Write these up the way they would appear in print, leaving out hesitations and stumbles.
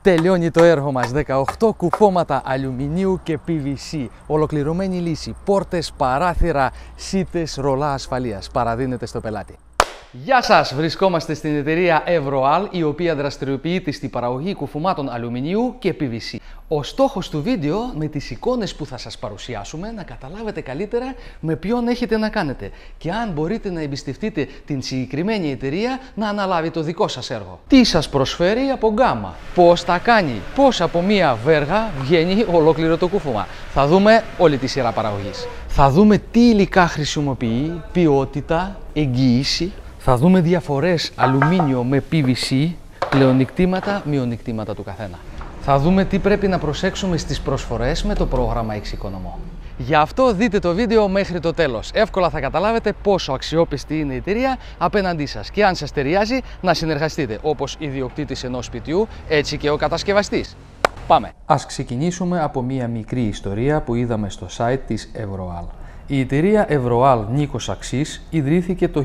Τελειώνει το έργο μας. 18 κουφώματα αλουμινίου και PVC. Ολοκληρωμένη λύση. Πόρτες, παράθυρα, σίτες, ρολά ασφαλείας. Παραδίνεται στο πελάτη. Γεια σας! Βρισκόμαστε στην εταιρεία Evroal, η οποία δραστηριοποιείται στην παραγωγή κουφωμάτων αλουμινίου και PVC. Ο στόχος του βίντεο, με τις εικόνες που θα σας παρουσιάσουμε, να καταλάβετε καλύτερα με ποιον έχετε να κάνετε και αν μπορείτε να εμπιστευτείτε την συγκεκριμένη εταιρεία να αναλάβει το δικό σας έργο. Τι σας προσφέρει από γκάμα, πώς τα κάνει, πώς από μία βέργα βγαίνει ολόκληρο το κούφωμα. Θα δούμε όλη τη σειρά παραγωγής. Θα δούμε τι υλικά χρησιμοποιεί, ποιότητα, εγγύηση. Θα δούμε διαφορές αλουμίνιο με PVC, πλεονεκτήματα, μειονεκτήματα του καθένα. Θα δούμε τι πρέπει να προσέξουμε στις προσφορές με το πρόγραμμα Εξοικονομώ. Γι' αυτό δείτε το βίντεο μέχρι το τέλος. Εύκολα θα καταλάβετε πόσο αξιόπιστη είναι η εταιρεία απέναντί σας και αν σας ταιριάζει να συνεργαστείτε όπως ιδιοκτήτης ενός σπιτιού, έτσι και ο κατασκευαστής. Πάμε! Ας ξεκινήσουμε από μία μικρή ιστορία που είδαμε στο site της Evroal. Η εταιρεία Evroal Νίκος Αξής ιδρύθηκε το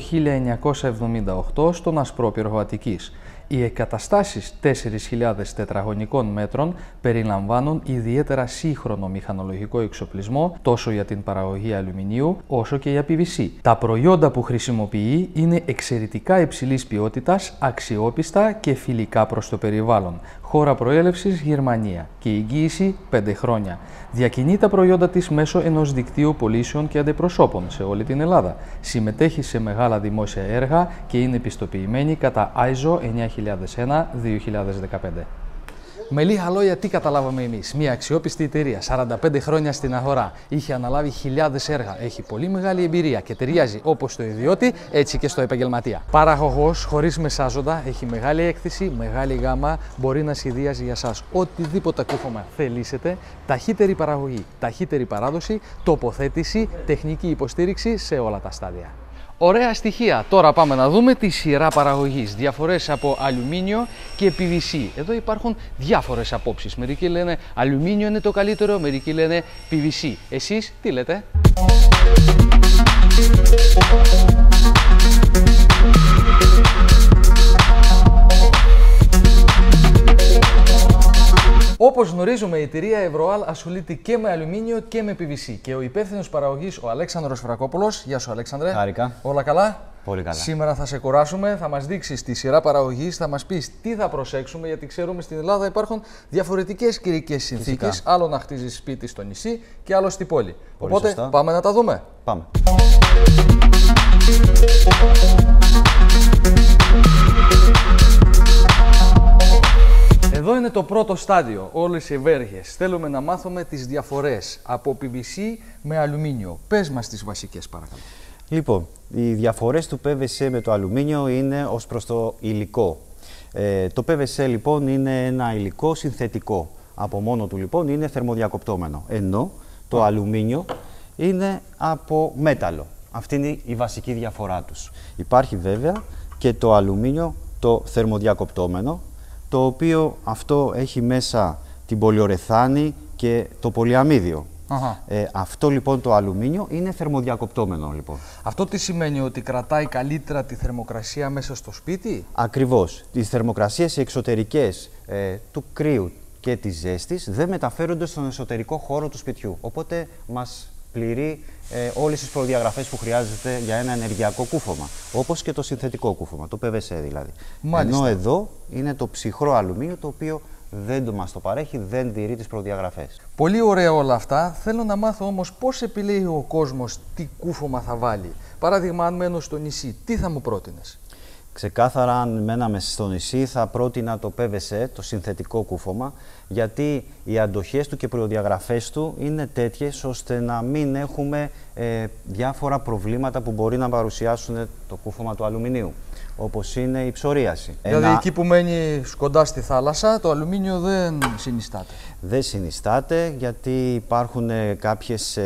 1978 στον Ασπρόπυργο Αττικής. Οι εγκαταστάσεις 4.000 τετραγωνικών μέτρων περιλαμβάνουν ιδιαίτερα σύγχρονο μηχανολογικό εξοπλισμό τόσο για την παραγωγή αλουμινίου όσο και για PVC. Τα προϊόντα που χρησιμοποιεί είναι εξαιρετικά υψηλής ποιότητας, αξιόπιστα και φιλικά προς το περιβάλλον. Χώρα προέλευσης Γερμανία και εγγύηση 5 χρόνια. Διακινεί τα προϊόντα της μέσω ενός δικτύου πωλήσεων και αντιπροσώπων σε όλη την Ελλάδα. Συμμετέχει σε μεγάλα δημόσια έργα και είναι πιστοποιημένη κατά ISO 9001-2015. Με λίγα λόγια, τι καταλάβαμε εμείς? Μια αξιόπιστη εταιρεία, 45 χρόνια στην αγορά, είχε αναλάβει χιλιάδες έργα, έχει πολύ μεγάλη εμπειρία και ταιριάζει όπως στο ιδιώτη, έτσι και στο επαγγελματία. Παραγωγός, χωρίς μεσάζοντα, έχει μεγάλη έκθεση, μεγάλη γάμα, μπορεί να σχεδιάζει για σας οτιδήποτε κούφωμα θελήσετε, ταχύτερη παραγωγή, ταχύτερη παράδοση, τοποθέτηση, τεχνική υποστήριξη σε όλα τα στάδια. Ωραία στοιχεία. Τώρα πάμε να δούμε τη σειρά παραγωγής. Διαφορές από αλουμίνιο και PVC. Εδώ υπάρχουν διάφορες απόψεις. Μερικοί λένε αλουμίνιο είναι το καλύτερο, μερικοί λένε PVC. Εσείς τι λέτε? Όπως γνωρίζουμε, η εταιρεία Evroal ασχολείται και με αλουμίνιο και με PVC. Και ο υπεύθυνος παραγωγής, ο Αλέξανδρος Φρακόπουλος. Γεια σου, Αλέξανδρε. Χάρηκα. Όλα καλά? Πολύ καλά. Σήμερα θα σε κουράσουμε, θα μας δείξεις τη σειρά παραγωγής, θα μας πεις τι θα προσέξουμε, γιατί ξέρουμε στην Ελλάδα υπάρχουν διαφορετικές καιρικές συνθήκες. Άλλο να χτίζεις σπίτι στο νησί και άλλο στην πόλη. Πολύ Οπότε σωστά. πάμε να τα δούμε. Πάμε. Εδώ είναι το πρώτο στάδιο, όλες οι ευέργειες. Θέλουμε να μάθουμε τις διαφορές από PVC με αλουμίνιο. Πες μας τις βασικές παρακαλώ. Λοιπόν, οι διαφορές του PVC με το αλουμίνιο είναι ως προς το υλικό. Το PVC λοιπόν είναι ένα υλικό συνθετικό. Από μόνο του λοιπόν είναι θερμοδιακοπτόμενο. Ενώ το αλουμίνιο είναι από μέταλλο. Αυτή είναι η βασική διαφορά τους. Υπάρχει βέβαια και το αλουμίνιο το θερμοδιακοπτόμενο, το οποίο αυτό έχει μέσα την πολυορεθάνη και το πολυαμίδιο. Αυτό λοιπόν το αλουμίνιο είναι θερμοδιακοπτόμενο λοιπόν. Αυτό τι σημαίνει, ότι κρατάει καλύτερα τη θερμοκρασία μέσα στο σπίτι? Ακριβώς. Οι θερμοκρασίες εξωτερικές του κρύου και της ζέστης δεν μεταφέρονται στον εσωτερικό χώρο του σπιτιού. Οπότε μας πληρεί όλες τις προδιαγραφές που χρειάζεται για ένα ενεργειακό κούφωμα. Όπως και το συνθετικό κούφωμα, το PVC δηλαδή. Μάλιστα. Ενώ εδώ είναι το ψυχρό αλουμίνιο, το οποίο δεν μας το παρέχει, δεν τηρεί τις προδιαγραφές. Πολύ ωραία όλα αυτά. Θέλω να μάθω όμως πώς επιλέγει ο κόσμος τι κούφωμα θα βάλει. Παράδειγμα, αν μένω στο νησί, τι θα μου πρότεινες? Ξεκάθαρα, αν μέναμε στο νησί, θα πρότεινα το PVC, το συνθετικό κούφωμα, γιατί οι αντοχές του και προδιαγραφές του είναι τέτοιες ώστε να μην έχουμε διάφορα προβλήματα που μπορεί να παρουσιάσουν το κούφωμα του αλουμινίου, όπως είναι η ψωρίαση. Δηλαδή εκεί που μένει κοντά στη θάλασσα, το αλουμίνιο δεν συνιστάται. Δεν συνιστάται, γιατί υπάρχουν κάποιες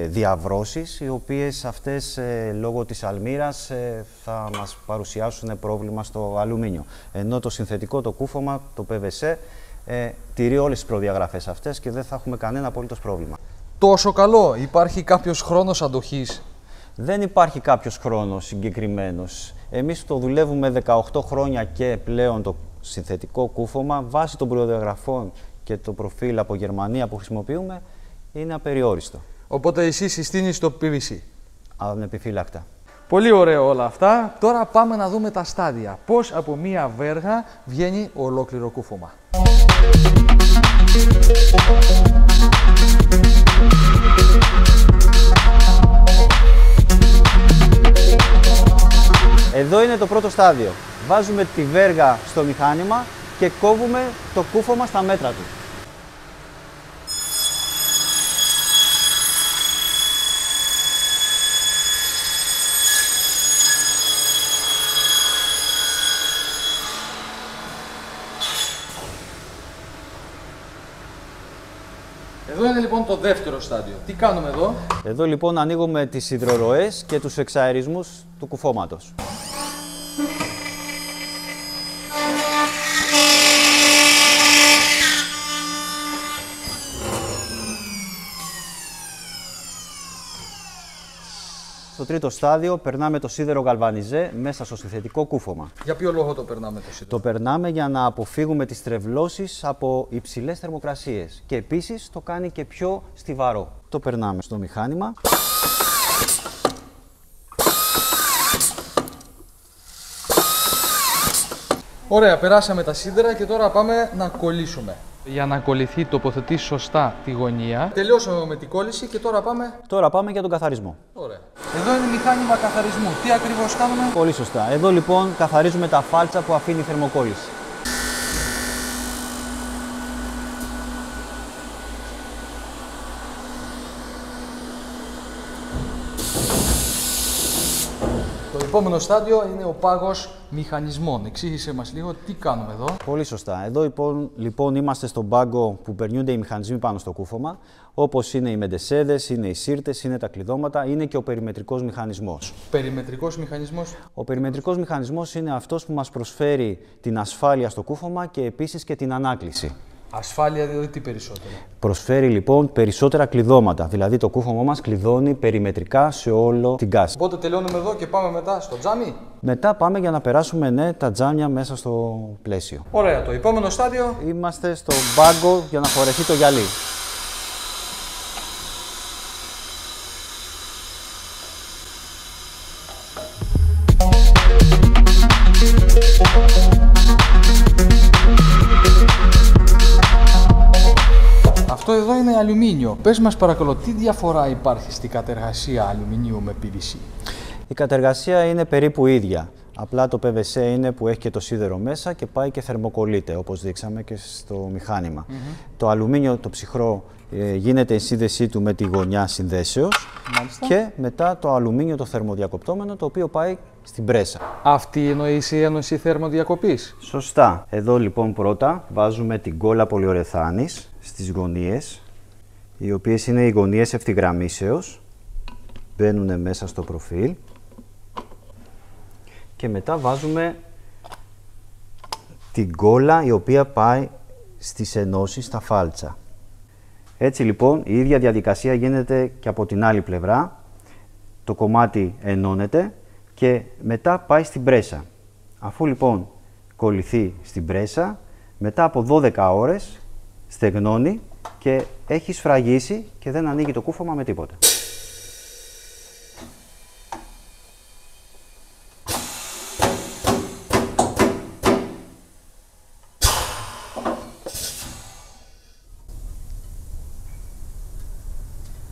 διαβρώσεις, οι οποίες αυτές λόγω της αλμύρας θα μας παρουσιάσουν πρόβλημα στο αλουμίνιο. Ενώ το συνθετικό, το κούφωμα, το PVC, τηρεί όλες τις προδιαγραφές αυτές και δεν θα έχουμε κανένα απολύτως πρόβλημα. Τόσο καλό? Υπάρχει κάποιος χρόνος αντοχής? Δεν υπάρχει κάποιος χρόνος συγκεκριμένος. Εμείς το δουλεύουμε 18 χρόνια και πλέον το συνθετικό κούφωμα βάσει των προδιαγραφών και το προφίλ από Γερμανία που χρησιμοποιούμε είναι απεριόριστο. Οπότε εσύ συστήνεις το PVC. Ανεπιφύλακτα. Πολύ ωραίο όλα αυτά. Τώρα πάμε να δούμε τα στάδια. Πώς από μία βέργα βγαίνει ολόκληρο κούφωμα. Εδώ είναι το πρώτο στάδιο. Βάζουμε τη βέργα στο μηχάνημα και κόβουμε το κούφωμα στα μέτρα του. Εδώ είναι λοιπόν το δεύτερο στάδιο. Τι κάνουμε εδώ? Εδώ λοιπόν ανοίγουμε τις υδροροές και τους εξαερισμούς του κουφώματος. Στο τρίτο στάδιο περνάμε το σίδερο γαλβανιζέ μέσα στο συνθετικό κούφωμα. Για ποιο λόγο το περνάμε το σίδερο? Το περνάμε για να αποφύγουμε τις τρευλώσεις από υψηλές θερμοκρασίες και επίσης το κάνει και πιο στιβαρό. Το περνάμε στο μηχάνημα. Ωραία, περάσαμε τα σίδερα και τώρα πάμε να κολλήσουμε. Για να κολληθεί τοποθετείς σωστά τη γωνία. Τελειώσαμε με την κόλληση και τώρα πάμε για τον καθαρισμό. Ωραία. Εδώ είναι μηχάνημα καθαρισμού. Τι ακριβώς κάνουμε? Πολύ σωστά. Εδώ λοιπόν καθαρίζουμε τα φάλτσα που αφήνει η θερμοκόλληση. Το επόμενο στάδιο είναι ο πάγος μηχανισμών. Εξήγησε μας λίγο τι κάνουμε εδώ. Πολύ σωστά. Εδώ λοιπόν είμαστε στον πάγκο που περνιούνται οι μηχανισμοί πάνω στο κούφωμα, όπως είναι οι μεντεσέδες, είναι οι σύρτες, είναι τα κλειδώματα, είναι και ο περιμετρικός μηχανισμός. Περιμετρικός μηχανισμός. Ο περιμετρικός μηχανισμός είναι αυτός που μας προσφέρει την ασφάλεια στο κούφωμα και επίσης και την ανάκληση. Ασφάλεια δηλαδή τι περισσότερο? Προσφέρει λοιπόν περισσότερα κλειδώματα, δηλαδή το κούφωμά μας κλειδώνει περιμετρικά σε όλο την κάση. Οπότε τελειώνουμε εδώ και πάμε μετά στο τζάμι. Μετά πάμε για να περάσουμε τα τζάμια μέσα στο πλαίσιο. Ωραία, το επόμενο στάδιο. Είμαστε στο πάγκο για να φορεθεί το γυαλί. Αυτό εδώ είναι αλουμίνιο. Πες μας παρακαλώ, τι διαφορά υπάρχει στην κατεργασία αλουμινίου με PVC? Η κατεργασία είναι περίπου ίδια. Απλά το PVC είναι που έχει και το σίδερο μέσα και πάει και θερμοκολλείται, όπως δείξαμε και στο μηχάνημα. Το αλουμίνιο, το ψυχρό, γίνεται η σύνδεσή του με τη γωνιά συνδέσεως. Μάλιστα. Και μετά το αλουμίνιο το θερμοδιακοπτόμενο, το οποίο πάει στην πρέσα. Αυτή εννοεί η ένωση θερμοδιακοπής. Σωστά. Εδώ λοιπόν πρώτα βάζουμε την κόλλα πολυουρεθάνης στις γωνίες, οι οποίες είναι οι γωνίες ευθυγραμμίσεως. Μπαίνουν μέσα στο προφίλ. Και μετά βάζουμε την κόλλα η οποία πάει στις ενώσεις στα φάλτσα. Έτσι λοιπόν η ίδια διαδικασία γίνεται και από την άλλη πλευρά. Το κομμάτι ενώνεται και μετά πάει στην πρέσα. Αφού λοιπόν κολληθεί στην πρέσα, μετά από 12 ώρες στεγνώνει και έχει σφραγίσει και δεν ανοίγει το κούφωμα με τίποτα.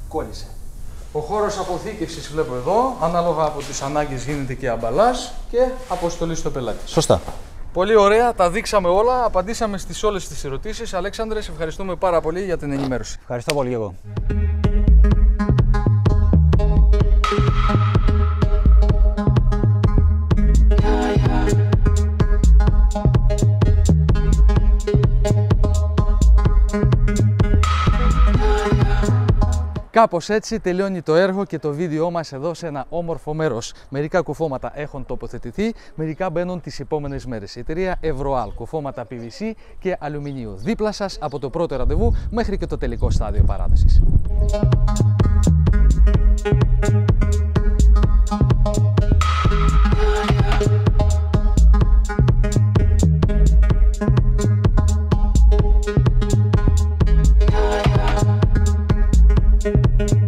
Κόλλησε. Ο χώρος αποθήκευσης βλέπω εδώ, ανάλογα από τις ανάγκες γίνεται και αμπαλάζ και αποστολή στο πελάτη. Σωστά. Πολύ ωραία, τα δείξαμε όλα, απαντήσαμε στις όλες τις ερωτήσεις. Αλέξανδρε, σε ευχαριστούμε πάρα πολύ για την ενημέρωση. Ευχαριστώ πολύ και εγώ. Κάπως έτσι τελειώνει το έργο και το βίντεό μας εδώ σε ένα όμορφο μέρος. Μερικά κουφώματα έχουν τοποθετηθεί, μερικά μπαίνουν τις επόμενες μέρες. Η εταιρεία Ευρωάλ, κουφώματα PVC και αλουμινίου. Δίπλα σας από το πρώτο ραντεβού μέχρι και το τελικό στάδιο παράδοσης. Thank you.